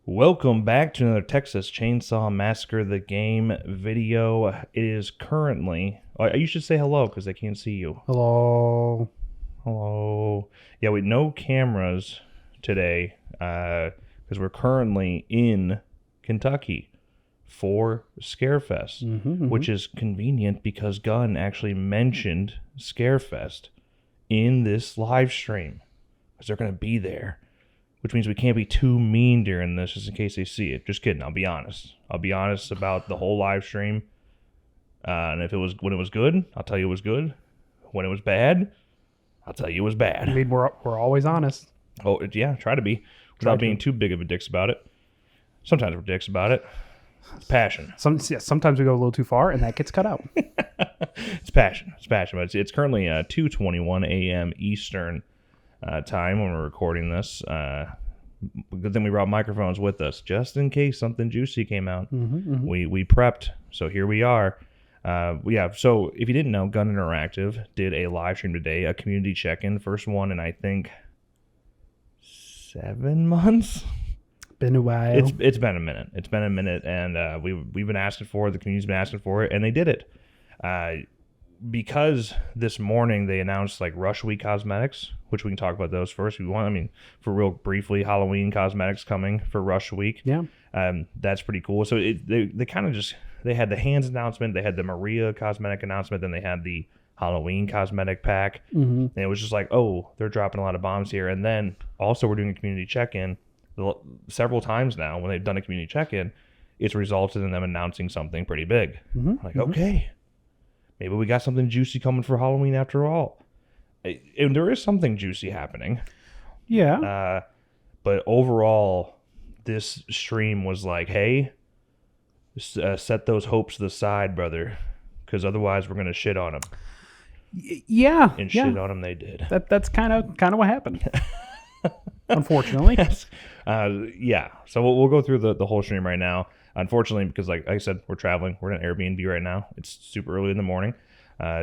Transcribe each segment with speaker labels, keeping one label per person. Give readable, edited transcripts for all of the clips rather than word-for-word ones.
Speaker 1: Welcome back to another Texas Chain Saw Massacre, the game video. It is currently... you should say hello because they can't see you.
Speaker 2: Hello.
Speaker 1: Hello. Yeah, we no cameras today because we're currently in Kentucky for Scarefest, which is convenient because Gunn actually mentioned Scarefest in this live stream because they're going to be there. Which means we can't be too mean during this just in case they see it. Just kidding. I'll be honest. I'll be honest about the whole live stream. And when it was good, I'll tell you it was good. When it was bad, I'll tell you it was bad.
Speaker 2: I mean, we're always honest.
Speaker 1: Oh, yeah, try to be. Without being too big of a dicks about it. Sometimes we're dicks about it. It's passion.
Speaker 2: Sometimes we go a little too far, and that gets cut out.
Speaker 1: It's passion. It's passion. But it's currently 2:21 a.m. Eastern time when we're recording this. Good thing we brought microphones with us just in case something juicy came out. We prepped, so here we are. So if you didn't know, Gun Interactive did a live stream today, a community check-in, first one in I think 7 months.
Speaker 2: Been a while.
Speaker 1: It's been a minute. It's been a minute, and we've been asking for it. The community's been asking for it, and they did it. Because this morning they announced like Rush Week cosmetics, which we can talk about those first if you want. I mean, for real briefly, Halloween cosmetics coming for Rush Week.
Speaker 2: Yeah.
Speaker 1: That's pretty cool. So they kind of just, they had the hands announcement, they had the Maria cosmetic announcement, then they had the Halloween cosmetic pack. And it was just like, oh, they're dropping a lot of bombs here. And then also we're doing a community check-in several times now. When they've done a community check-in, it's resulted in them announcing something pretty big. Okay. Maybe we got something juicy coming for Halloween after all. And there is something juicy happening.
Speaker 2: Yeah.
Speaker 1: But overall, this stream was like, hey, set those hopes to the side, brother. Because otherwise we're going to shit on them.
Speaker 2: Yeah.
Speaker 1: And shit on them they did.
Speaker 2: That's kind of what happened. Unfortunately.
Speaker 1: Yes. Yeah. So we'll go through the whole stream right now. Unfortunately, because like I said, we're traveling. We're in an Airbnb right now. It's super early in the morning.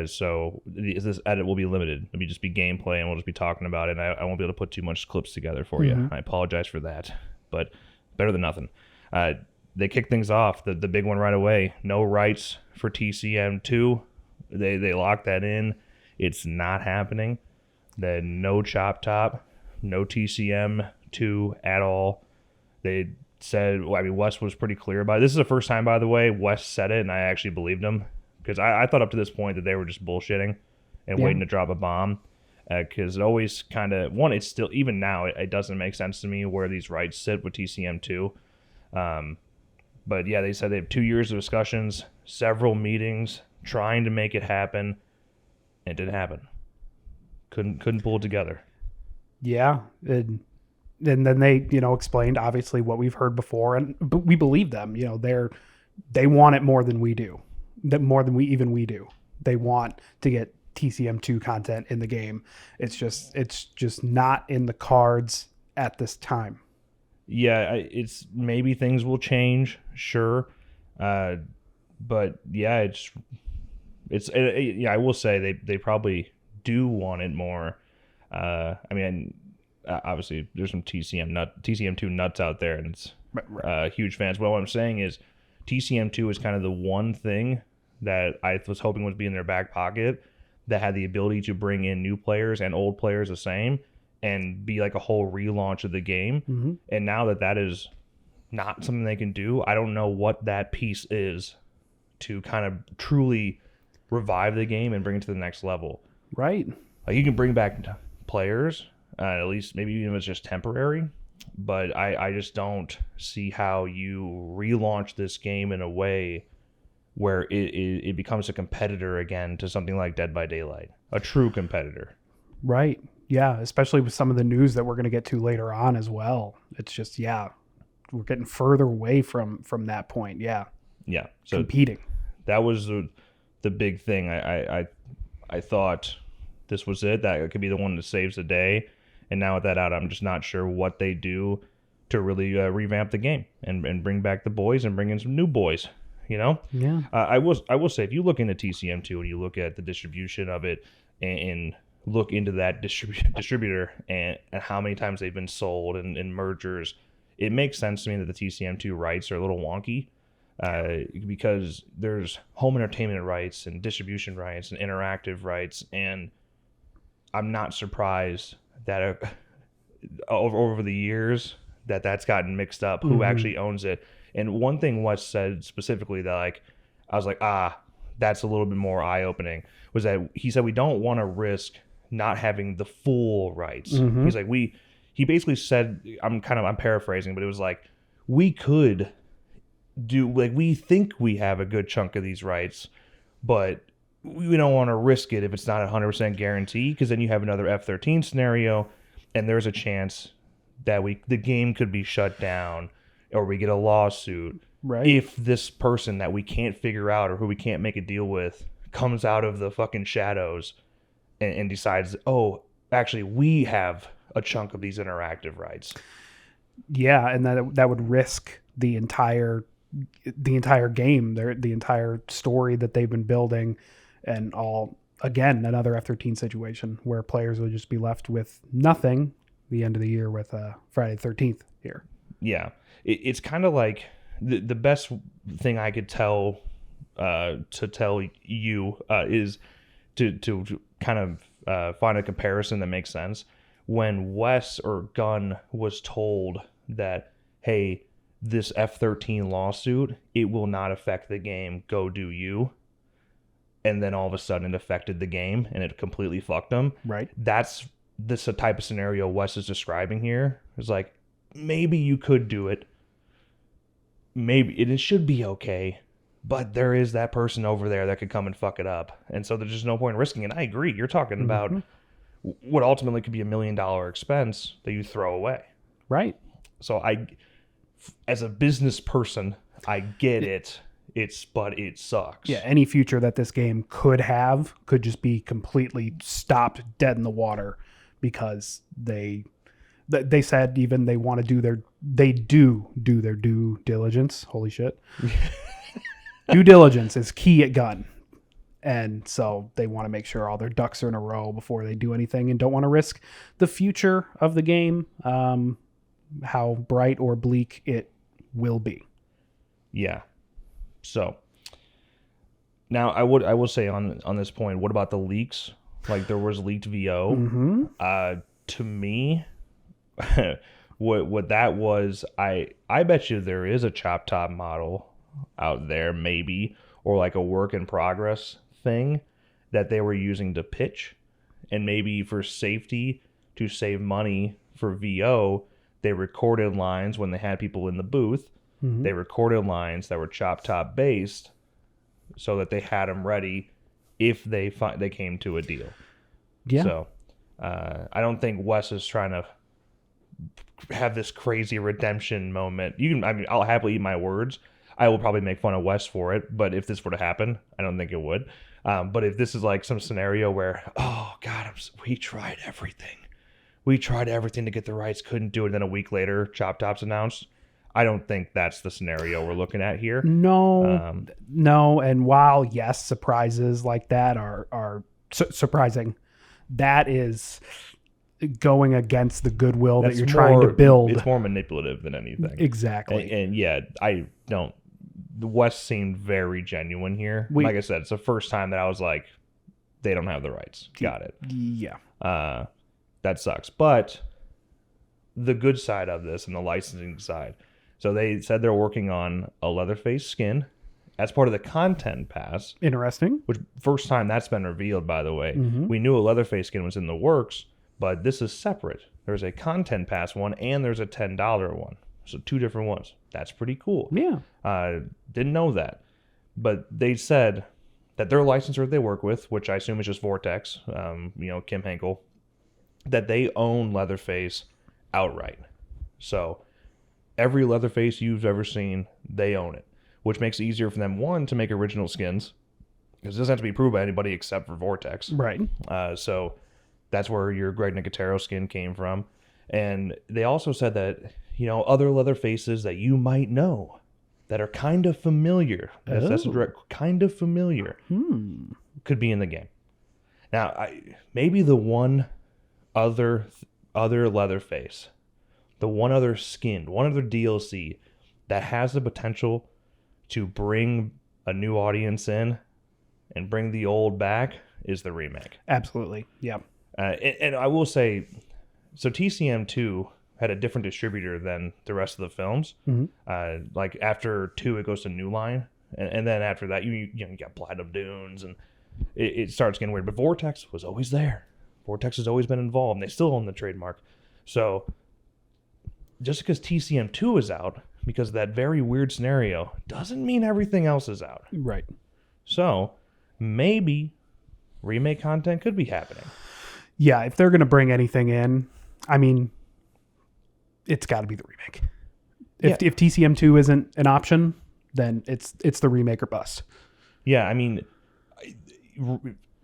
Speaker 1: So this edit will be limited. It'll just be gameplay, and we'll just be talking about it. And I won't be able to put too much clips together for you. I apologize for that. But better than nothing. They kicked things off. The big one right away. No rights for TCM2. They locked that in. It's not happening. Then no Chop Top. No TCM2 at all. They said, Wes was pretty clear about it. This is the first time, by the way, Wes said it, and I actually believed him. Because I thought up to this point that they were just bullshitting and waiting to drop a bomb. Because it always kind of, it's still, even now, it doesn't make sense to me where these rights sit with TCM2. But yeah, they said they have 2 years of discussions, several meetings, trying to make it happen. And it didn't happen. Couldn't pull it together.
Speaker 2: Yeah. And then they, explained obviously what we've heard before, but we believe them. They want it more than we do. More than we do. They want to get TCM2 content in the game. It's just not in the cards at this time.
Speaker 1: Yeah, it's maybe things will change, sure. But yeah, I will say they probably do want it more. Obviously there's some TCM2 nuts out there, and it's huge fans. But what I'm saying is TCM2 is kind of the one thing that I was hoping would be in their back pocket that had the ability to bring in new players and old players the same and be like a whole relaunch of the game. And now that is not something they can do, I don't know what that piece is to kind of truly revive the game and bring it to the next level.
Speaker 2: Right.
Speaker 1: Like you can bring back players, at least maybe even if it's just temporary, but I just don't see how you relaunch this game in a way where it becomes a competitor again to something like Dead by Daylight, a true competitor.
Speaker 2: Right. Yeah, especially with some of the news that we're going to get to later on as well. It's just, we're getting further away from that point. Yeah.
Speaker 1: Yeah. So
Speaker 2: competing.
Speaker 1: That was the big thing. I thought this was it. That could be the one that saves the day. And now with that out, I'm just not sure what they do to really revamp the game and bring back the boys and bring in some new boys. Yeah. I will say, if you look into TCM2 and you look at the distribution of it and look into that distributor and how many times they've been sold and mergers, it makes sense to me that the TCM2 rights are a little wonky because there's home entertainment rights and distribution rights and interactive rights, and I'm not surprised that over the years that's gotten mixed up who actually owns it. And one thing Wes said specifically that like I was like, that's a little bit more eye-opening, was that he said we don't want to risk not having the full rights. He's like, he basically said, I'm paraphrasing, but it was like, we could do, like, we think we have a good chunk of these rights, but we don't want to risk it if it's not 100% guaranteed, because then you have another F-13 scenario, and there's a chance that the game could be shut down, or we get a lawsuit.
Speaker 2: Right.
Speaker 1: If this person that we can't figure out or who we can't make a deal with comes out of the fucking shadows and decides, oh, actually, we have a chunk of these interactive rights.
Speaker 2: Yeah, and that would risk the entire game, the entire story that they've been building, and all, again, another F-13 situation where players will just be left with nothing the end of the year with Friday the 13th here.
Speaker 1: Yeah, it's kind of like the best thing I could tell you is to kind of find a comparison that makes sense. When Wes or Gunn was told that, hey, this F-13 lawsuit, it will not affect the game, go do you. And then all of a sudden it affected the game and it completely fucked them.
Speaker 2: Right.
Speaker 1: That's this a type of scenario Wes is describing here. It's like, maybe you could do it. Maybe it should be okay. But there is that person over there that could come and fuck it up. And so there's just no point in risking it. I agree. You're talking about what ultimately could be $1 million expense that you throw away.
Speaker 2: Right.
Speaker 1: So as a business person, I get it. But it sucks.
Speaker 2: Yeah, any future that this game could have could just be completely stopped dead in the water because they said even they want to do their due diligence. Holy shit. Due diligence is key at Gun. And so they want to make sure all their ducks are in a row before they do anything and don't want to risk the future of the game, how bright or bleak it will be. Yeah.
Speaker 1: So now I will say on this point, what about the leaks? Like there was leaked VO. To me, what that was, I bet you there is a chop top model out there, maybe, or like a work in progress thing that they were using to pitch, and maybe for safety to save money for VO, they recorded lines when they had people in the booth. They recorded lines that were chop top based, so that they had them ready if they came to a deal.
Speaker 2: Yeah.
Speaker 1: So I don't think Wes is trying to have this crazy redemption moment. I'll happily eat my words. I will probably make fun of Wes for it, but if this were to happen, I don't think it would. But if this is like some scenario where, oh God, we tried everything. We tried everything to get the rights, couldn't do it. Then a week later, Chop Top's announced. I don't think that's the scenario we're looking at here.
Speaker 2: No. And while, yes, surprises like that are surprising, that is going against the goodwill that you're trying to build.
Speaker 1: It's more manipulative than anything.
Speaker 2: Exactly.
Speaker 1: And yeah, the West seemed very genuine here. Like I said, it's the first time that I was like, they don't have the rights. Got it.
Speaker 2: Yeah.
Speaker 1: That sucks. But the good side of this and the licensing side. So they said they're working on a Leatherface skin as part of the content pass.
Speaker 2: Interesting.
Speaker 1: Which first time that's been revealed, by the way. We knew a Leatherface skin was in the works, but this is separate. There's a content pass one and there's a $10 one. So two different ones. That's pretty cool.
Speaker 2: Yeah.
Speaker 1: Didn't know that. But they said that their licensor they work with, which I assume is just Vortex, Kim Henkel, that they own Leatherface outright. So every Leatherface you've ever seen, they own it, which makes it easier for them, one, to make original skins, because it doesn't have to be approved by anybody except for Vortex.
Speaker 2: Right.
Speaker 1: So that's where your Greg Nicotero skin came from. And they also said that, other Leatherfaces that you might know that are kind of familiar, that's a direct, kind of familiar, could be in the game. Now, maybe the one other Leatherface the one other DLC that has the potential to bring a new audience in and bring the old back is the remake.
Speaker 2: Absolutely. Yeah.
Speaker 1: And I will say, so TCM2 had a different distributor than the rest of the films.
Speaker 2: Mm-hmm.
Speaker 1: Like after 2, it goes to New Line. And then after that, you got Platinum Dunes, and it starts getting weird. But Vortex was always there. Vortex has always been involved. And they still own the trademark. So just because TCM2 is out, because of that very weird scenario, doesn't mean everything else is out.
Speaker 2: Right.
Speaker 1: So maybe remake content could be happening.
Speaker 2: Yeah, if they're going to bring anything in, I mean, it's got to be the remake. If TCM2 isn't an option, then it's the remake or bust.
Speaker 1: Yeah, I mean,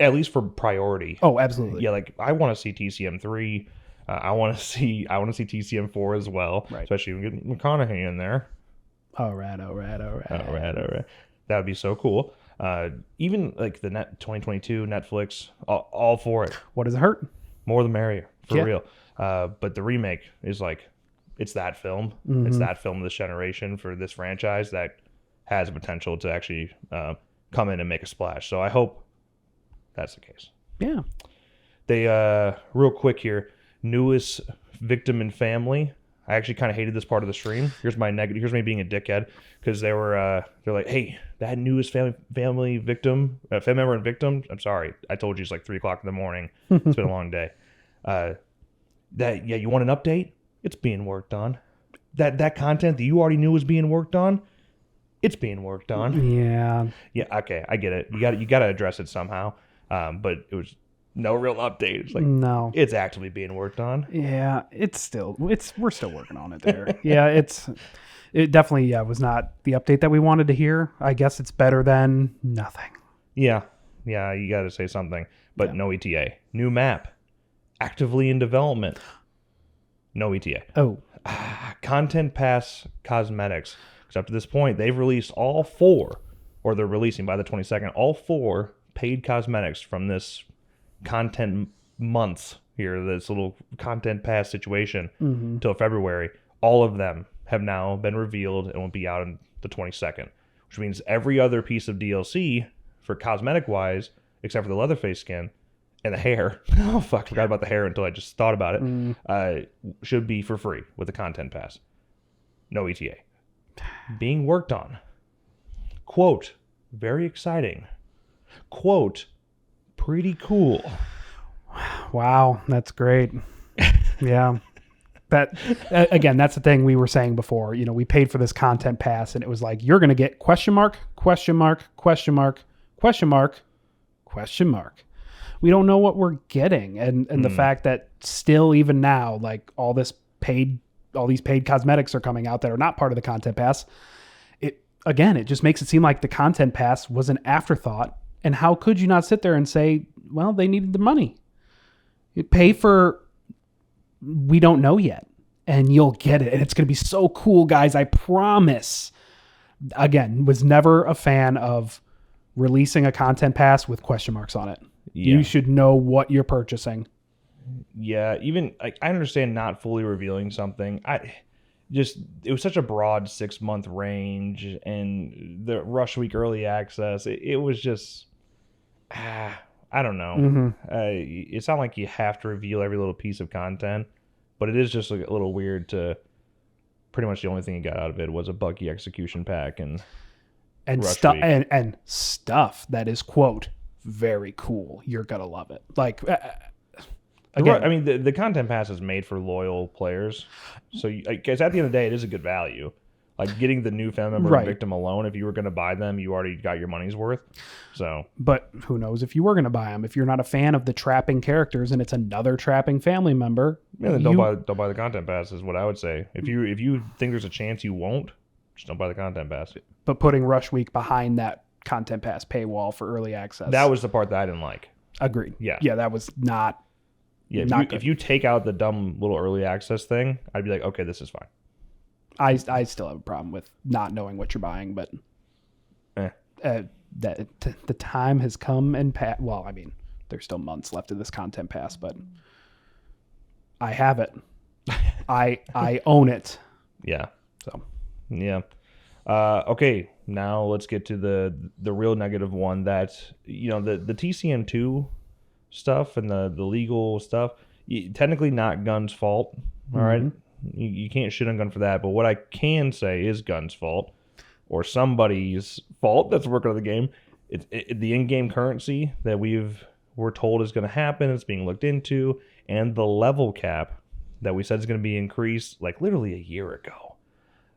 Speaker 1: at least for priority.
Speaker 2: Oh, absolutely.
Speaker 1: Yeah, like I want to see TCM3. I want to see TCM4 as well.
Speaker 2: Right.
Speaker 1: Especially when we get McConaughey in there.
Speaker 2: All right.
Speaker 1: That would be so cool. Even like the 2022 Netflix, all for it.
Speaker 2: What does it hurt?
Speaker 1: More the merrier, for
Speaker 2: Yeah.
Speaker 1: real. But the remake is like, it's that film.
Speaker 2: Mm-hmm.
Speaker 1: It's that film of this generation for this franchise that has the potential to actually come in and make a splash. So I hope that's the case.
Speaker 2: Yeah.
Speaker 1: They, real quick here, newest victim and family. I actually kind of hated this part of the stream. Here's my negative. Here's me being a dickhead, because they're like, hey, that newest family victim, family member and victim. I'm sorry, I told you it's like 3:00 in the morning. It's been a long day. You want an update? It's being worked on. That content that you already knew was being worked on, it's being worked on.
Speaker 2: Yeah.
Speaker 1: Yeah, okay, I get it. You got to address it somehow. But it was no real update. It's like,
Speaker 2: No.
Speaker 1: it's actively being worked on.
Speaker 2: Yeah, we're still working on it there. Yeah, it definitely was not the update that we wanted to hear. I guess it's better than nothing.
Speaker 1: Yeah, you got to say something. But no ETA. New map. Actively in development. No ETA.
Speaker 2: Oh.
Speaker 1: Content Pass cosmetics. Because up to this point, they've released all 4, or they're releasing by the 22nd, all 4 paid cosmetics from this content month here, this little Content Pass situation, until February. All of them have now been revealed and will be out on the 22nd, which means every other piece of DLC for cosmetic wise, except for the Leatherface skin and the hair. Oh, fuck. Forgot about the hair until I just thought about it. Should be for free with the Content Pass. No ETA. Being worked on. Quote, very exciting. Quote, pretty cool.
Speaker 2: Wow, that's great. Yeah. That again, that's the thing we were saying before. You know, we paid for this Content Pass and it was like, you're going to get question mark. We don't know what we're getting. And the fact that still even now, like all these paid cosmetics are coming out that are not part of the Content Pass. It just makes it seem like the Content Pass was an afterthought. And how could you not sit there and say, well, they needed the money? You pay for, we don't know yet, and you'll get it. And it's going to be so cool, guys. I promise. Again, was never a fan of releasing a Content Pass with question marks on it. Yeah. You should know what you're purchasing.
Speaker 1: Yeah, even like I understand not fully revealing something. It was such a broad 6-month range, and the rush week early access. It was just, I don't know.
Speaker 2: Mm-hmm.
Speaker 1: It's not like you have to reveal every little piece of content, but it is just like a little weird to. Pretty much the only thing you got out of it was a Bucky execution pack and
Speaker 2: stuff and stuff that is quote very cool. You're gonna love it. Like. Again,
Speaker 1: I mean, the Content Pass is made for loyal players. So, because at the end of the day, it is a good value. Like, getting the new family member and victim alone, if you were going to buy them, you already got your money's worth. So,
Speaker 2: but who knows if you were going to buy them? If you're not a fan of the trapping characters and it's another trapping family member,
Speaker 1: yeah, then don't buy the Content Pass is what I would say. If you think there's a chance you won't, just don't buy the Content Pass.
Speaker 2: But putting Rush Week behind that Content Pass paywall for early access.
Speaker 1: That was the part that I didn't like.
Speaker 2: Agreed.
Speaker 1: Yeah.
Speaker 2: Yeah, that was not...
Speaker 1: Yeah, if you take out the dumb little early access thing, I'd be like, okay, this is fine.
Speaker 2: I still have a problem with not knowing what you're buying, but the time has come and passed. Well, I mean, there's still months left of this Content Pass, but I have it. I own it.
Speaker 1: Yeah.
Speaker 2: So
Speaker 1: Yeah. Okay, now let's get to the real negative one. That the TCM2 stuff and the legal stuff. Technically, not Gun's fault. All right, you can't shit on Gun for that. But what I can say is Gun's fault, or somebody's fault that's working on the game. The in-game currency that we're told is going to happen. It's being looked into, and the level cap that we said is going to be increased like literally a year ago.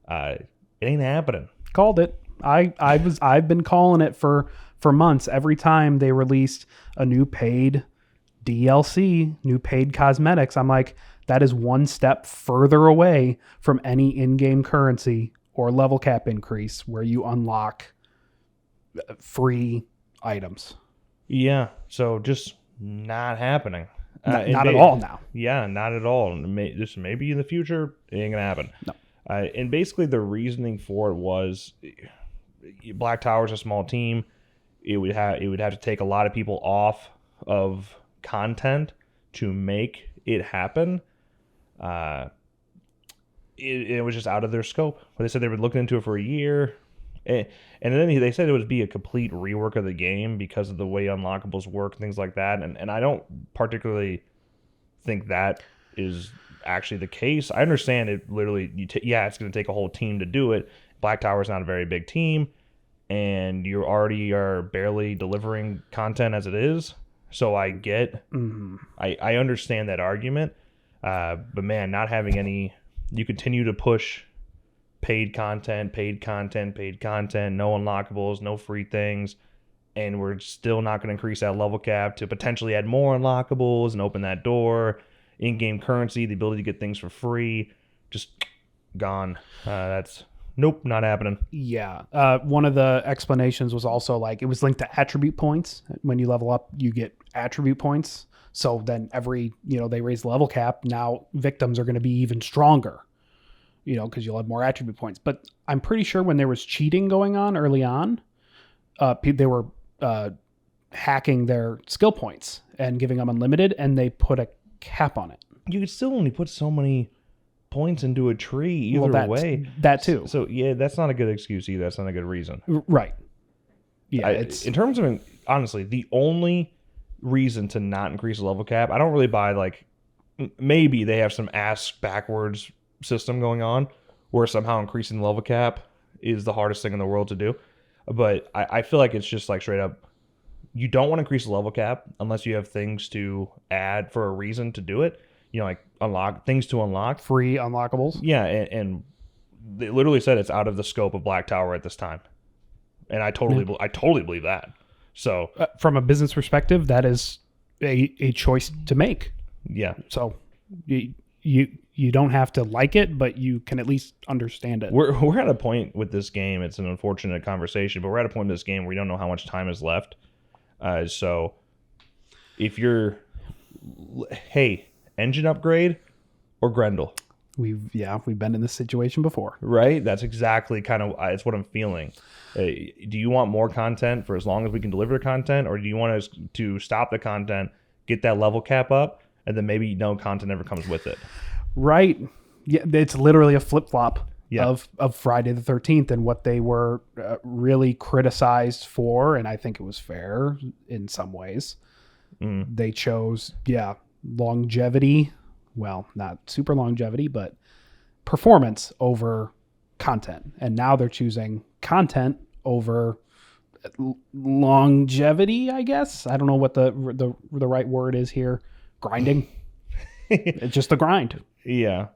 Speaker 1: It ain't happening.
Speaker 2: Called it. I've been calling it for months. Every time they released a new paid DLC, new paid cosmetics, I'm like, that is one step further away from any in-game currency or level cap increase where you unlock free items.
Speaker 1: Yeah, so just not happening.
Speaker 2: Not at all now.
Speaker 1: Yeah, not at all. Just maybe in the future, it ain't gonna happen.
Speaker 2: No.
Speaker 1: And basically, the reasoning for it was Black Tower's a small team. It would have to take a lot of people off of content to make it happen. It was just out of their scope. But they said they were looking into it for a year. And then they said it would be a complete rework of the game because of the way unlockables work, things like that. And I don't particularly think that is actually the case. I understand it literally, it's going to take a whole team to do it. Black Tower is not a very big team, and you already are barely delivering content as it is. So I get, I understand that argument. But man, not having any, you continue to push paid content, no unlockables, no free things, and we're still not going to increase that level cap to potentially add more unlockables and open that door. In-game currency, the ability to get things for free, just gone. That's nope, not happening.
Speaker 2: Yeah. One of the explanations was also like it was linked to attribute points. When you level up, you get attribute points. So then they raise the level cap. Now victims are going to be even stronger, because you'll have more attribute points. But I'm pretty sure when there was cheating going on early on, they were hacking their skill points and giving them unlimited, and they put a cap on it.
Speaker 1: You could still only put so many points into a tree either way.
Speaker 2: That too.
Speaker 1: So yeah, that's not a good excuse either. That's not a good reason.
Speaker 2: Right. Yeah.
Speaker 1: In terms of, honestly, the only reason to not increase the level cap, I don't really buy, like, maybe they have some ass backwards system going on where somehow increasing the level cap is the hardest thing in the world to do. But I feel like it's just like straight up, you don't want to increase the level cap unless you have things to add for a reason to do it. Like unlock things to unlock.
Speaker 2: Free unlockables.
Speaker 1: Yeah, and they literally said it's out of the scope of Black Tower at this time. And I totally believe that. So
Speaker 2: from a business perspective, that is a choice to make.
Speaker 1: Yeah.
Speaker 2: So you don't have to like it, but you can at least understand it.
Speaker 1: We're at a point with this game. It's an unfortunate conversation, but we're at a point in this game where we don't know how much time is left. So if you're, hey, engine upgrade or Grendel.
Speaker 2: We've been in this situation before.
Speaker 1: Right? That's exactly kind of, it's what I'm feeling. Do you want more content for as long as we can deliver content, or do you want us to stop the content, get that level cap up, and then maybe no content ever comes with it?
Speaker 2: Right. Yeah, it's literally a flip-flop
Speaker 1: Yeah.
Speaker 2: of Friday the 13th and what they were really criticized for, and I think it was fair in some ways. They chose, longevity. Well, not super longevity, but performance over content. And now they're choosing content over longevity, I guess. I don't know what the right word is here. Grinding. It's just the grind.
Speaker 1: Yeah.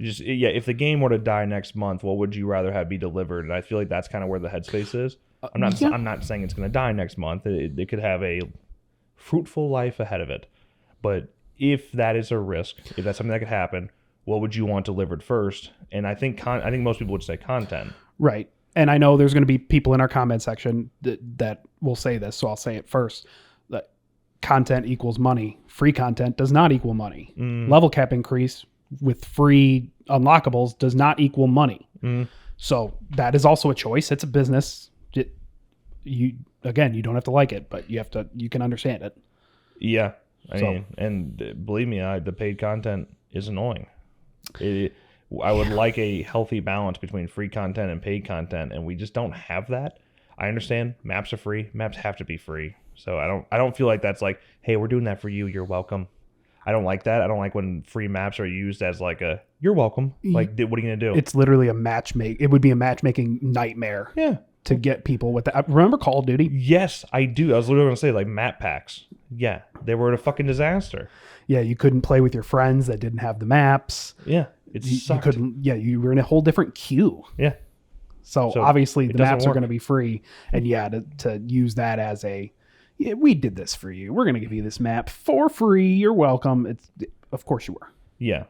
Speaker 1: If the game were to die next month, what would you rather have be delivered? And I feel like that's kind of where the headspace is. I'm not saying it's going to die next month. It could have a fruitful life ahead of it. But if that is a risk, if that's something that could happen, what would you want delivered first? And I think most people would say content.
Speaker 2: Right. And I know there's going to be people in our comment section that will say this, so I'll say it first. That content equals money. Free content does not equal money. Level cap increase with free unlockables does not equal money. So that is also a choice. It's a business. You don't have to like it, but you can understand it.
Speaker 1: Yeah. I mean, and believe me, the paid content is annoying. I would like a healthy balance between free content and paid content, and we just don't have that. I understand maps are free. Maps have to be free. So I don't feel like that's like, hey, we're doing that for you. You're welcome. I don't like that. I don't like when free maps are used as like a, you're welcome. Like, what are you going to do?
Speaker 2: It's literally it would be a matchmaking nightmare.
Speaker 1: Yeah.
Speaker 2: To get people with that. Remember Call of Duty?
Speaker 1: Yes, I do. I was literally going to say like map packs. Yeah. They were a fucking disaster.
Speaker 2: Yeah. You couldn't play with your friends that didn't have the maps.
Speaker 1: Yeah.
Speaker 2: You couldn't. Yeah. You were in a whole different queue.
Speaker 1: Yeah.
Speaker 2: So obviously the maps are going to be free. And yeah, to use that as we did this for you. We're going to give you this map for free. You're welcome. Of course you were.
Speaker 1: Yeah.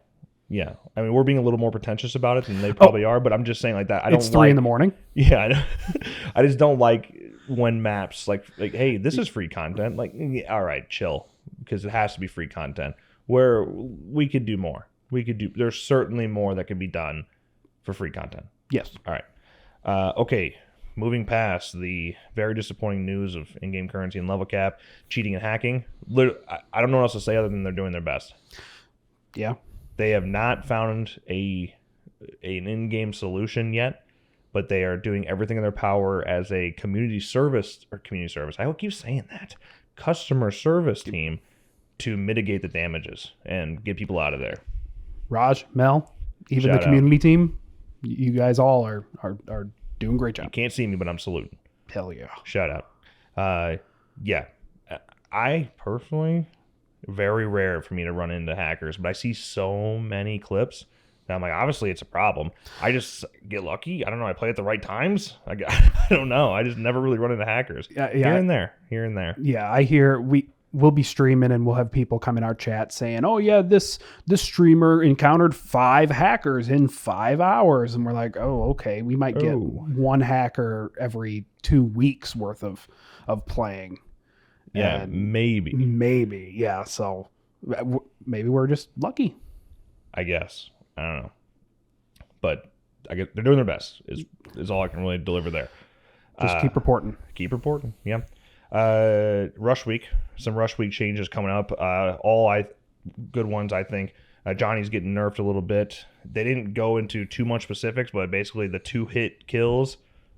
Speaker 1: Yeah. I mean, we're being a little more pretentious about it than they probably are, but I'm just saying like that.
Speaker 2: It's 3 a.m.
Speaker 1: Yeah. I just don't like when maps like, hey, this is free content. Like, yeah, all right, chill, because it has to be free content where we could do more. There's certainly more that can be done for free content.
Speaker 2: Yes.
Speaker 1: All right. Okay. Moving past the very disappointing news of in-game currency and level cap, cheating and hacking. I don't know what else to say other than they're doing their best.
Speaker 2: Yeah.
Speaker 1: They have not found an in-game solution yet, but they are doing everything in their power as a community service. I keep saying that. Customer service team to mitigate the damages and get people out of there.
Speaker 2: Raj, Mel, even the community team, you guys all are doing a great job.
Speaker 1: You can't see me, but I'm saluting.
Speaker 2: Hell yeah.
Speaker 1: Shout out. Yeah. I personally, very rare for me to run into hackers, but I see so many clips that I'm like, obviously it's a problem. I just get lucky. I don't know. I play at the right times. I don't know. I just never really run into hackers.
Speaker 2: Yeah.
Speaker 1: Here and there.
Speaker 2: Yeah. I hear we'll be streaming and we'll have people come in our chat saying, oh yeah, this streamer encountered 5 hackers in 5 hours. And we're like, oh, okay. We might get one hacker every 2 weeks worth of playing.
Speaker 1: Yeah,
Speaker 2: maybe. Yeah. So maybe we're just lucky.
Speaker 1: I guess. I don't know. But I guess they're doing their best is all I can really deliver there.
Speaker 2: Just keep reporting.
Speaker 1: Yeah. Rush Week. Some Rush Week changes coming up. Good ones, I think. Johnny's getting nerfed a little bit. They didn't go into too much specifics, but basically the 2-hit kills,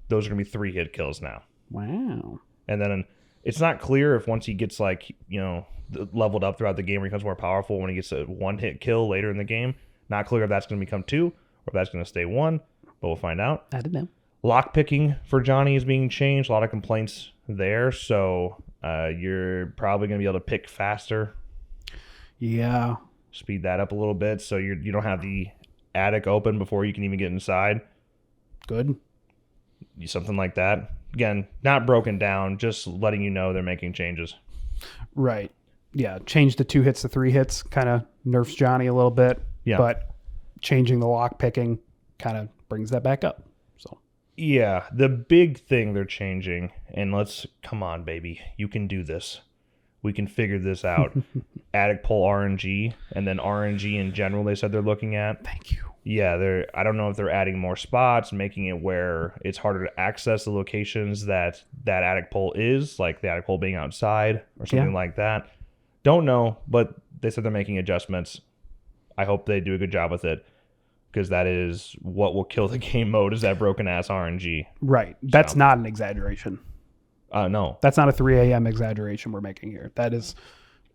Speaker 1: those are going to be 3-hit kills now.
Speaker 2: Wow.
Speaker 1: And then it's not clear if once he gets leveled up throughout the game, or he becomes more powerful when he gets a 1-hit kill later in the game. Not clear if that's going to become 2 or if that's going to stay 1, but we'll find out.
Speaker 2: I don't know.
Speaker 1: Lockpicking for Johnny is being changed. A lot of complaints there, so you're probably going to be able to pick faster.
Speaker 2: Yeah.
Speaker 1: Speed that up a little bit so you don't have the attic open before you can even get inside.
Speaker 2: Good.
Speaker 1: Something like that. Again, not broken down, just letting you know they're making changes.
Speaker 2: Right. Yeah, change the 2 hits to 3 hits, kind of nerfs Johnny a little bit.
Speaker 1: Yeah.
Speaker 2: But changing the lock picking kind of brings that back up. So.
Speaker 1: Yeah, the big thing they're changing, and come on, baby, you can do this. We can figure this out. Attic pull RNG, and then RNG in general they said they're looking at.
Speaker 2: Thank you.
Speaker 1: Yeah, I don't know if they're adding more spots, making it where it's harder to access the locations that attic pole is, like the attic pole being outside or something like that. Don't know, but they said they're making adjustments. I hope they do a good job with it, because that is what will kill the game mode, is that broken ass RNG.
Speaker 2: Right. That's not an exaggeration.
Speaker 1: No.
Speaker 2: That's not a 3 a.m. exaggeration we're making here. That is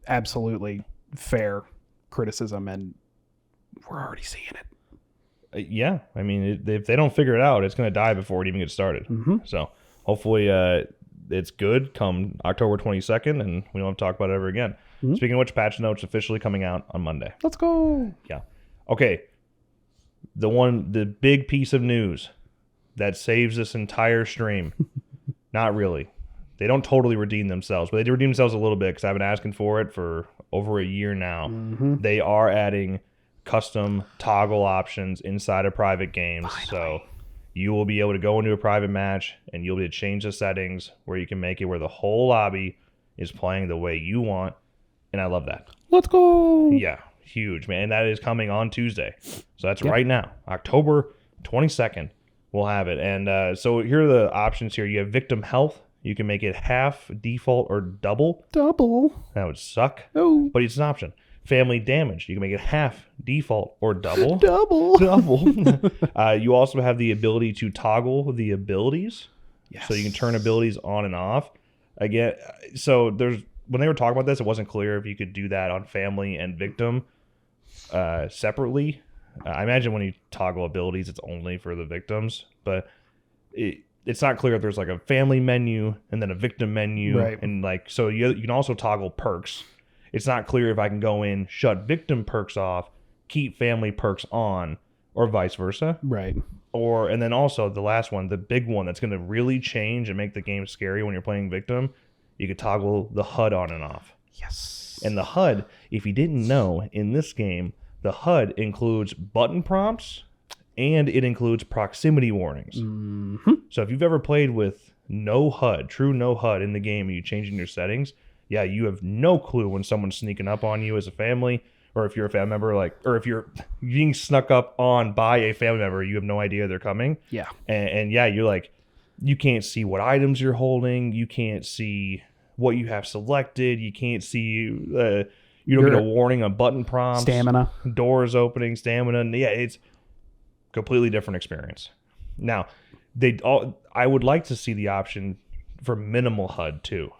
Speaker 2: absolutely fair criticism, and we're already seeing it.
Speaker 1: Yeah, I mean, if they don't figure it out, it's going to die before it even gets started.
Speaker 2: Mm-hmm.
Speaker 1: So hopefully it's good come October 22nd, and we don't have to talk about it ever again. Mm-hmm. Speaking of which, patch notes officially coming out on Monday.
Speaker 2: Let's go.
Speaker 1: Yeah. Okay. The big piece of news that saves this entire stream. Not really. They don't totally redeem themselves, but they do redeem themselves a little bit, because I've been asking for it for over a year now.
Speaker 2: Mm-hmm.
Speaker 1: They are adding custom toggle options inside of private games.
Speaker 2: Finally.
Speaker 1: So you will be able to go into a private match and you'll be able to change the settings where you can make it where the whole lobby is playing the way you want. And I love that.
Speaker 2: Let's go.
Speaker 1: Yeah, huge, man. And that is coming on Tuesday. So that's right now, October 22nd, we'll have it. And so here are the options here. You have victim health. You can make it half, default, or double.
Speaker 2: Double.
Speaker 1: That would suck.
Speaker 2: Oh.
Speaker 1: But it's an option. family damage. You can make it half, default, or double.
Speaker 2: Double.
Speaker 1: You also have the ability to toggle the abilities.
Speaker 2: Yes.
Speaker 1: So you can turn abilities on and off. Again, so when they were talking about this, it wasn't clear if you could do that on family and victim separately. I imagine when you toggle abilities, it's only for the victims, but it's not clear if there's like a family menu and then a victim menu,
Speaker 2: right.
Speaker 1: and like so you can also toggle perks. It's not clear if I can go in, shut victim perks off, keep family perks on, or vice versa.
Speaker 2: Right.
Speaker 1: And then also the last one, the big one that's going to really change and make the game scary when you're playing victim, you could toggle the HUD on and off.
Speaker 2: Yes.
Speaker 1: And the HUD, if you didn't know, in this game, the HUD includes button prompts and it includes proximity warnings.
Speaker 2: Mm-hmm.
Speaker 1: So if you've ever played with no HUD, true no HUD in the game, and you changing your settings, yeah, you have no clue when someone's sneaking up on you as a family, or if you're a family member, or if you're being snuck up on by a family member, you have no idea they're coming.
Speaker 2: Yeah.
Speaker 1: And yeah, you're like, you can't see what items you're holding. You can't see what you have selected. You can't see, you don't get a warning on button prompts.
Speaker 2: Stamina.
Speaker 1: Doors opening, stamina. Yeah, it's completely different experience. Now, I would like to see the option for minimal HUD too.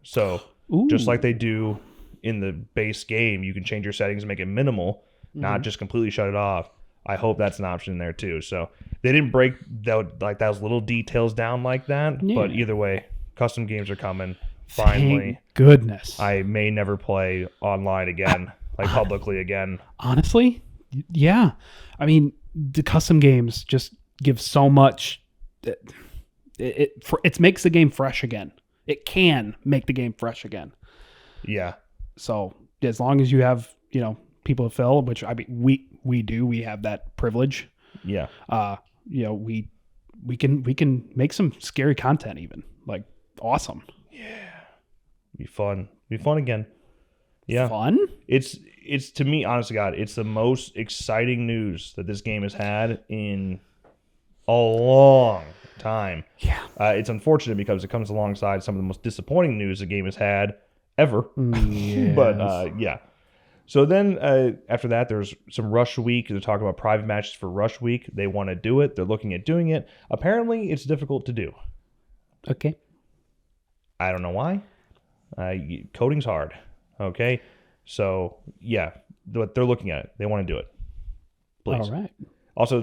Speaker 1: So just like they do in the base game, you can change your settings and make it minimal, not just completely shut it off. I hope that's an option there too. So they didn't break those little details down like that, but either way, custom games are coming. Finally.
Speaker 2: Thank goodness.
Speaker 1: I may never play online again, publicly again.
Speaker 2: Honestly, yeah. I mean, the custom games just give so much. It makes the game fresh again. It can make the game fresh again.
Speaker 1: Yeah.
Speaker 2: So as long as you have, people to fill, which I mean, we do, we have that privilege.
Speaker 1: Yeah.
Speaker 2: We can make some scary content even, like awesome.
Speaker 1: Yeah. Be fun again. Yeah.
Speaker 2: Fun?
Speaker 1: It's to me, honest to God, it's the most exciting news that this game has had in a long time.
Speaker 2: Yeah.
Speaker 1: It's unfortunate because it comes alongside some of the most disappointing news the game has had ever.
Speaker 2: Yes.
Speaker 1: But yeah. So then after that, there's some Rush Week. They're talking about private matches for Rush Week. They want to do it. They're looking at doing it. Apparently, it's difficult to do.
Speaker 2: Okay.
Speaker 1: I don't know why. Coding's hard. Okay. So yeah, they're looking at it. They want to do it. Please.
Speaker 2: All right.
Speaker 1: Also,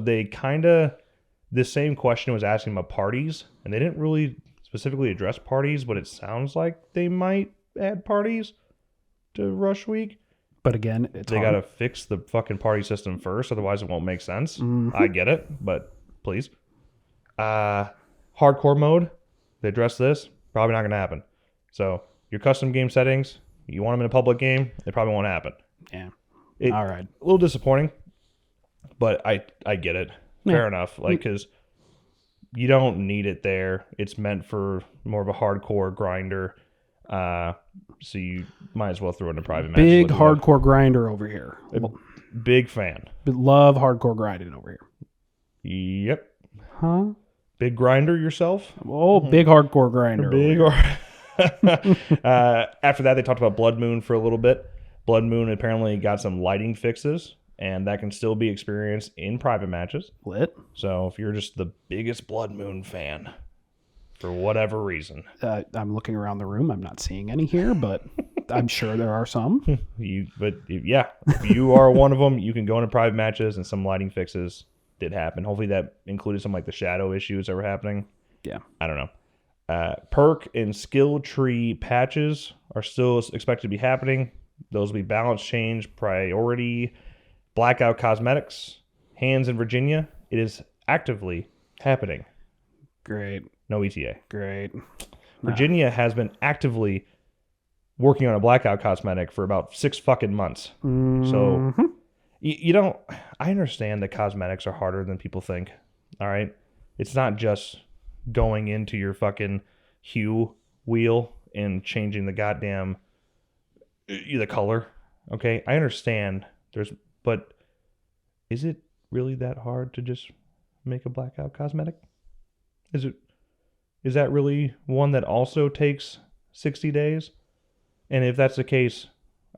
Speaker 1: this same question was asking about parties, and they didn't really specifically address parties, but it sounds like they might add parties to Rush Week.
Speaker 2: But again,
Speaker 1: they got to fix the fucking party system first, otherwise it won't make sense. Mm-hmm. I get it, but please. Hardcore mode, they address this, probably not going to happen. So your custom game settings, you want them in a public game, they probably won't happen.
Speaker 2: Yeah.
Speaker 1: All right. A little disappointing, but I get it. Yeah. Fair enough. Because you don't need it there. It's meant for more of a hardcore grinder. So you might as well throw it in a private match.
Speaker 2: Big hardcore grinder over here.
Speaker 1: Big fan.
Speaker 2: Love hardcore grinding over here.
Speaker 1: Yep.
Speaker 2: Huh?
Speaker 1: Big grinder yourself?
Speaker 2: Oh, big hardcore grinder.
Speaker 1: After that, they talked about Blood Moon for a little bit. Blood Moon apparently got some lighting fixes, and that can still be experienced in private matches.
Speaker 2: Lit.
Speaker 1: So if you're just the biggest Blood Moon fan, for whatever reason.
Speaker 2: I'm looking around the room. I'm not seeing any here, but I'm sure there are some.
Speaker 1: If you are one of them, you can go into private matches, and some lighting fixes did happen. Hopefully that included some the shadow issues that were happening.
Speaker 2: Yeah.
Speaker 1: I don't know. Perk and skill tree patches are still expected to be happening. Those will be balance change, priority, blackout cosmetics, hands in Virginia. It is actively happening.
Speaker 2: Great.
Speaker 1: No ETA.
Speaker 2: Great.
Speaker 1: Virginia has been actively working on a blackout cosmetic for about 6 fucking months.
Speaker 2: Mm-hmm.
Speaker 1: So you don't. I understand that cosmetics are harder than people think. All right, it's not just going into your fucking hue wheel and changing the goddamn the color. Okay, I understand. But is it really that hard to just make a blackout cosmetic? Is that really one that also takes 60 days? And if that's the case,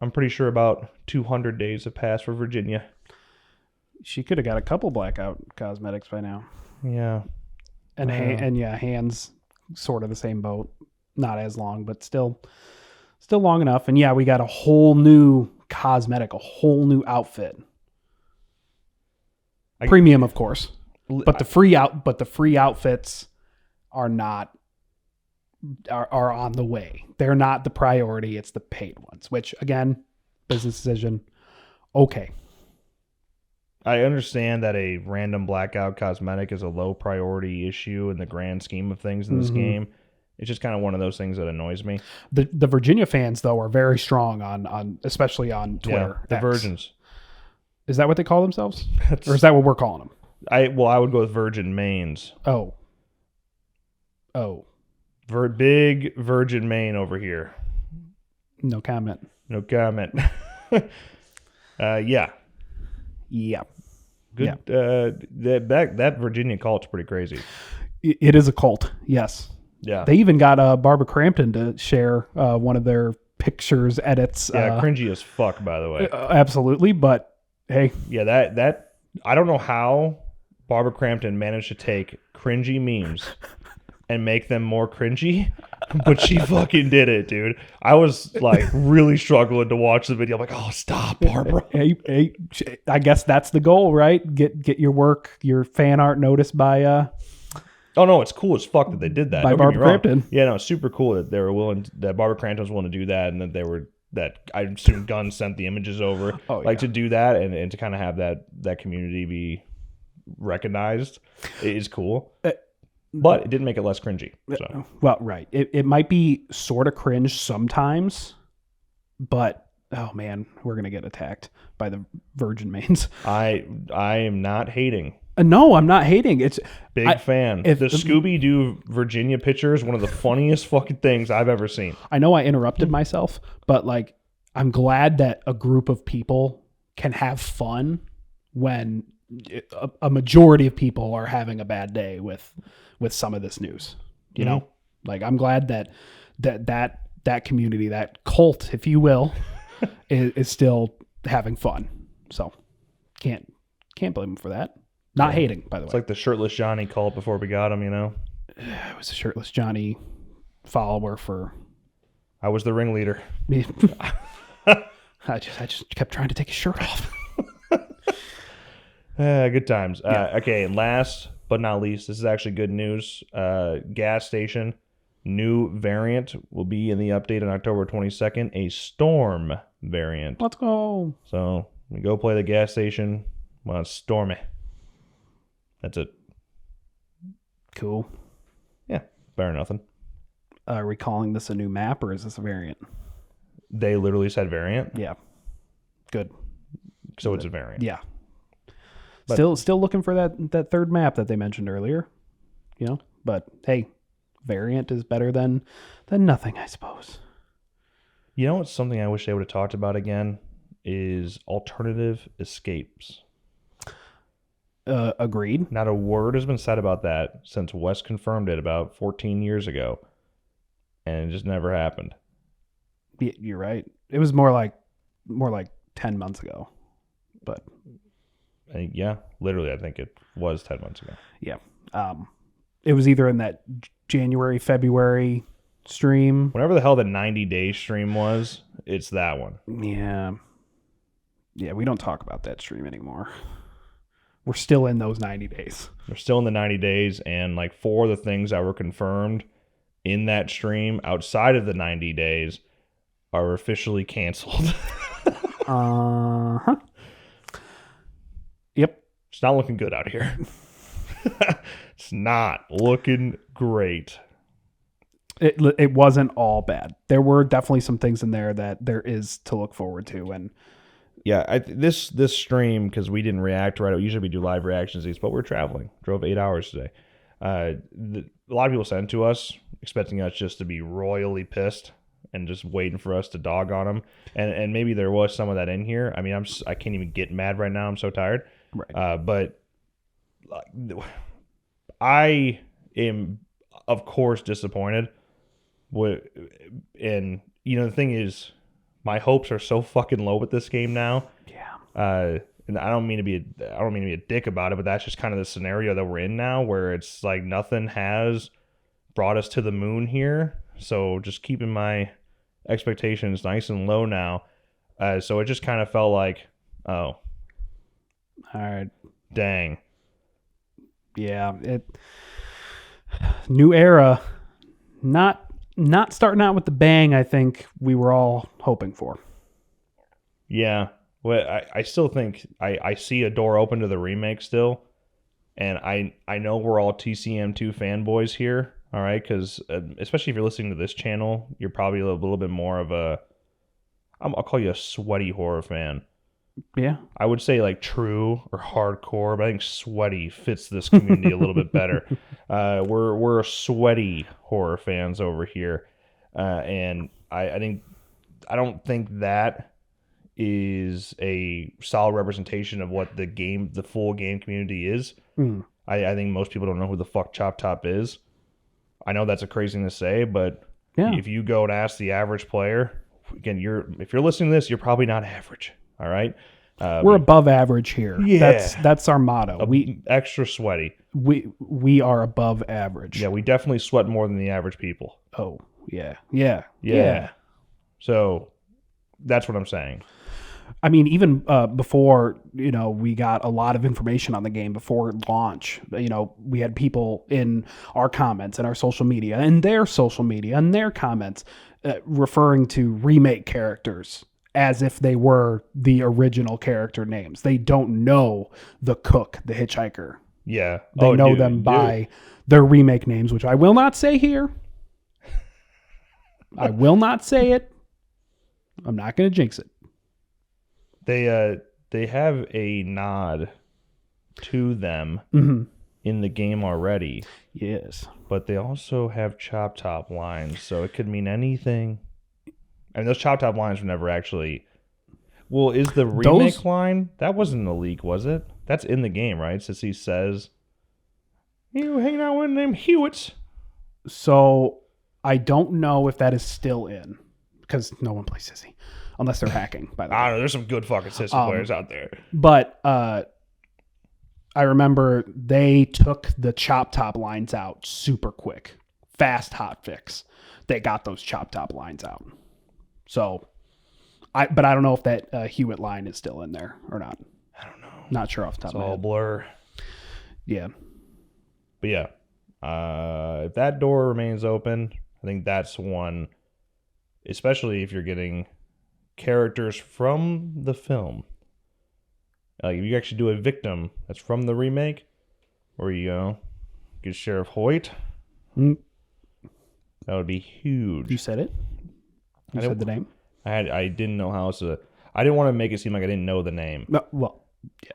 Speaker 1: I'm pretty sure about 200 days have passed for Virginia.
Speaker 2: She could have got a couple blackout cosmetics by now.
Speaker 1: Yeah.
Speaker 2: And hands sort of the same boat. Not as long, but still long enough. And yeah, we got a whole new cosmetic, a whole new outfit. Premium, of course. But the free outfits are on the way. They're not the priority. It's the paid ones, which again, business decision. Okay.
Speaker 1: I understand that a random blackout cosmetic is a low priority issue in the grand scheme of things in this game. It's just kind of one of those things that annoys me.
Speaker 2: The Virginia fans, though, are very strong on especially on Twitter.
Speaker 1: Yeah, the Virgins.
Speaker 2: Is that what they call themselves? Or is that what we're calling them?
Speaker 1: I would go with Virgin Mains.
Speaker 2: Oh.
Speaker 1: Big Virgin Main over here.
Speaker 2: No comment.
Speaker 1: Yeah.
Speaker 2: Yeah.
Speaker 1: Good. Yeah. That Virginia cult's pretty crazy.
Speaker 2: It is a cult. Yes.
Speaker 1: Yeah.
Speaker 2: They even got Barbara Crampton to share one of their pictures edits.
Speaker 1: Yeah, cringy as fuck, by the way.
Speaker 2: Absolutely, but hey.
Speaker 1: Yeah, that I don't know how Barbara Crampton managed to take cringy memes and make them more cringy, but she fucking did it, dude. I was like really struggling to watch the video. I'm like, oh, stop, Barbara.
Speaker 2: Hey, I guess that's the goal, right? Get your work, your fan art noticed by
Speaker 1: Oh no, it's cool as fuck that they did that.
Speaker 2: By Barbara Crampton.
Speaker 1: Yeah, no, it's super cool that they were willing. That Barbara Crampton was willing to do that, and that I assume Gunn sent the images over, to do that, and to kind of have that community be recognized. It is cool, but it didn't make it less cringy. So.
Speaker 2: Well, right, it might be sort of cringe sometimes, but oh man, we're gonna get attacked by the Virgin Mains.
Speaker 1: I am not hating.
Speaker 2: No, I'm not hating. It's
Speaker 1: big fan. The Scooby-Doo Virginia picture is one of the funniest fucking things I've ever seen.
Speaker 2: I know I interrupted myself, but like I'm glad that a group of people can have fun when a majority of people are having a bad day with some of this news. You know, like I'm glad that community, that cult, if you will, is still having fun. So can't blame them for that. Not hating, by the way.
Speaker 1: It's like the Shirtless Johnny cult before we got him, you know?
Speaker 2: I was a Shirtless Johnny follower for...
Speaker 1: I was the ringleader.
Speaker 2: I just kept trying to take his shirt off.
Speaker 1: Good times. Yeah. Okay, and last but not least, this is actually good news. Gas station, new variant will be in the update on October 22nd, a Storm variant.
Speaker 2: Let's go.
Speaker 1: So we go play the gas station when it's stormy. That's it.
Speaker 2: Cool.
Speaker 1: Yeah, better than nothing.
Speaker 2: Are we calling this a new map or is this a variant?
Speaker 1: They literally said variant.
Speaker 2: Yeah. Good.
Speaker 1: So it's a variant.
Speaker 2: Yeah. But still looking for that third map that they mentioned earlier. You know, but hey, variant is better than nothing, I suppose.
Speaker 1: You know what's something I wish they would have talked about again is alternative escapes.
Speaker 2: Agreed.
Speaker 1: Not a word has been said about that since Wes confirmed it about 14 years ago, and it just never happened.
Speaker 2: You're right. It was more like 10 months ago, but
Speaker 1: yeah, literally, I think it was 10 months ago.
Speaker 2: Yeah. It was either in that January, February stream.
Speaker 1: Whenever the hell the 90-day stream was, it's that one.
Speaker 2: Yeah. Yeah, we don't talk about that stream anymore. We're still in those 90 days.
Speaker 1: We're still in the 90 days, and like 4 of the things that were confirmed in that stream outside of the 90 days are officially canceled.
Speaker 2: Uh-huh. Yep.
Speaker 1: It's not looking good out here. It's not looking great.
Speaker 2: It wasn't all bad. There were definitely some things in there that there is to look forward to, and
Speaker 1: yeah, this stream, because we didn't react right. Usually we do live reactions to these, but we're traveling. Drove 8 hours today. A lot of people sent to us expecting us just to be royally pissed and just waiting for us to dog on them. And maybe there was some of that in here. I mean, I can't even get mad right now. I'm so tired.
Speaker 2: Right.
Speaker 1: But I am, of course, disappointed. And, you know, the thing is, my hopes are so fucking low with this game now.
Speaker 2: Yeah.
Speaker 1: And I don't mean to be a dick about it, but that's just kind of the scenario that we're in now, where it's like nothing has brought us to the moon here. So just keeping my expectations nice and low now. So it just kind of felt like, oh,
Speaker 2: All right.
Speaker 1: dang.
Speaker 2: Yeah. New era. Not starting out with the bang I think we were all hoping for.
Speaker 1: Yeah. Well, I still think I see a door open to the remake still. And I know we're all TCM2 fanboys here. All right. Because especially if you're listening to this channel, you're probably a little bit more of I'll call you a sweaty horror fan.
Speaker 2: Yeah.
Speaker 1: I would say like true or hardcore, but I think sweaty fits this community a little bit better. We're sweaty horror fans over here, and I don't think that is a solid representation of what the full game community is. I think most people don't know who the fuck Chop Top is. I know that's a crazy thing to say, but if you go and ask the average player, again, if you're listening to this, you're probably not average. All right.
Speaker 2: We're above average here.
Speaker 1: Yeah.
Speaker 2: That's our motto. We
Speaker 1: extra sweaty.
Speaker 2: We are above average.
Speaker 1: Yeah, we definitely sweat more than the average people.
Speaker 2: Oh, yeah.
Speaker 1: So that's what I'm saying.
Speaker 2: I mean, even before, we got a lot of information on the game before launch. We had people in our comments and our social media and their social media and their comments referring to remake characters as if they were the original character names. They don't know the cook, the hitchhiker.
Speaker 1: Yeah.
Speaker 2: They know them by their remake names, which I will not say here. I will not say it. I'm not going to jinx it.
Speaker 1: They have a nod to them in the game already.
Speaker 2: Yes.
Speaker 1: But they also have Chop Top lines, so it could mean anything. I mean, those Chop Top lines were never actually... Well, is the remake line... That wasn't in the leak, was it? That's in the game, right? Since he says, you hanging out with named Hewitt.
Speaker 2: So, I don't know if that is still in. Because no one plays Sissy. Unless they're hacking, by the way.
Speaker 1: I don't know. There's some good fucking Sissy players out there.
Speaker 2: But I remember they took the Chop Top lines out super quick. Fast hot fix. They got those Chop Top lines out. So, I don't know if that Hewitt line is still in there or not.
Speaker 1: I don't know.
Speaker 2: Not sure off the top of my head.
Speaker 1: It's all blur.
Speaker 2: Yeah.
Speaker 1: But yeah, if that door remains open, I think that's one, especially if you're getting characters from the film. Like if you actually do a victim that's from the remake, or you get Sheriff Hoyt, that would be huge.
Speaker 2: You said it. You said the name.
Speaker 1: I didn't know how else to. I didn't want to make it seem like I didn't know the name.
Speaker 2: No, well, yeah.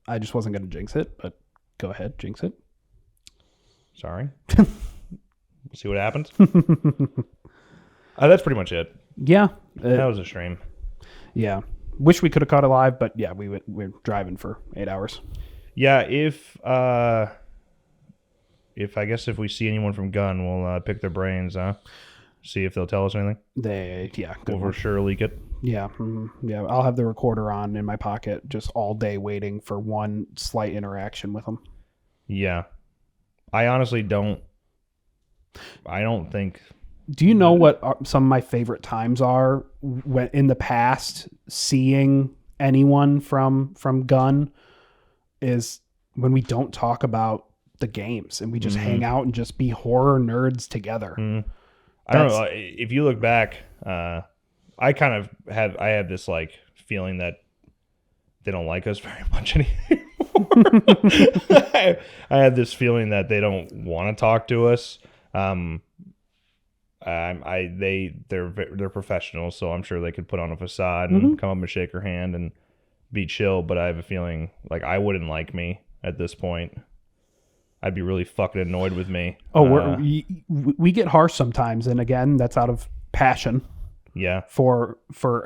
Speaker 2: I just wasn't going to jinx it, but go ahead, jinx it.
Speaker 1: Sorry. We'll see what happens. That's pretty much it.
Speaker 2: Yeah.
Speaker 1: That was a stream.
Speaker 2: Yeah. Wish we could have caught it live, but yeah, we're driving for 8 hours.
Speaker 1: Yeah, if I guess if we see anyone from Gun, we'll pick their brains, see if they'll tell us anything.
Speaker 2: We'll
Speaker 1: for sure leak it.
Speaker 2: Yeah, yeah. I'll have the recorder on in my pocket just all day waiting for one slight interaction with them.
Speaker 1: Yeah, I honestly don't. I don't think.
Speaker 2: Do you know what some of my favorite times are when in the past seeing anyone from Gun is when we don't talk about the games and we just hang out and just be horror nerds together.
Speaker 1: I don't know if you look back. I kind of have this like feeling that they don't like us very much anymore. I have this feeling that they don't want to talk to us. They're professionals, so I'm sure they could put on a facade and come up and shake her hand and be chill. But I have a feeling like I wouldn't like me at this point. I'd be really fucking annoyed with me.
Speaker 2: Oh, we get harsh sometimes, and again, that's out of passion.
Speaker 1: Yeah.
Speaker 2: For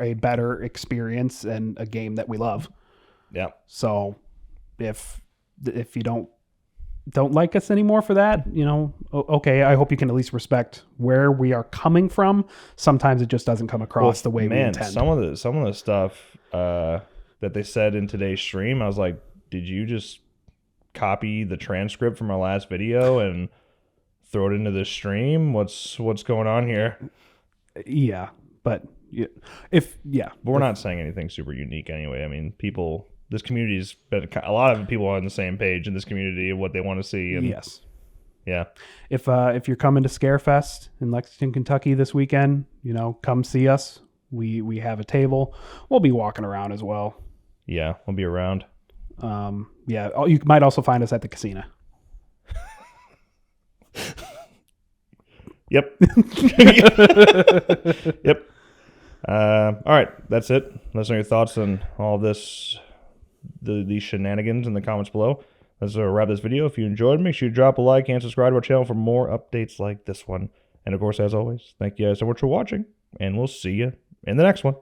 Speaker 2: a better experience and a game that we love.
Speaker 1: Yeah.
Speaker 2: So if you don't don't like us anymore for that, okay, I hope you can at least respect where we are coming from. Sometimes it just doesn't come across the way we intend.
Speaker 1: Some of the stuff that they said in today's stream, I was like, did you just copy the transcript from our last video and throw it into the stream? What's going on here?
Speaker 2: Yeah, but
Speaker 1: but we're not saying anything super unique anyway. I mean, this community's been a lot of people on the same page in this community of what they want to see. And
Speaker 2: yes,
Speaker 1: yeah.
Speaker 2: If you're coming to Scarefest in Lexington, Kentucky this weekend, come see us. We have a table. We'll be walking around as well.
Speaker 1: Yeah, we'll be around.
Speaker 2: You might also find us at the casino.
Speaker 1: Yep. Yep. All right, that's it. Let us know your thoughts on all this, these shenanigans in the comments below. Let's wrap this video. If you enjoyed, make sure you drop a like and subscribe to our channel for more updates like this one. And of course, as always, thank you guys so much for watching, and we'll see you in the next one.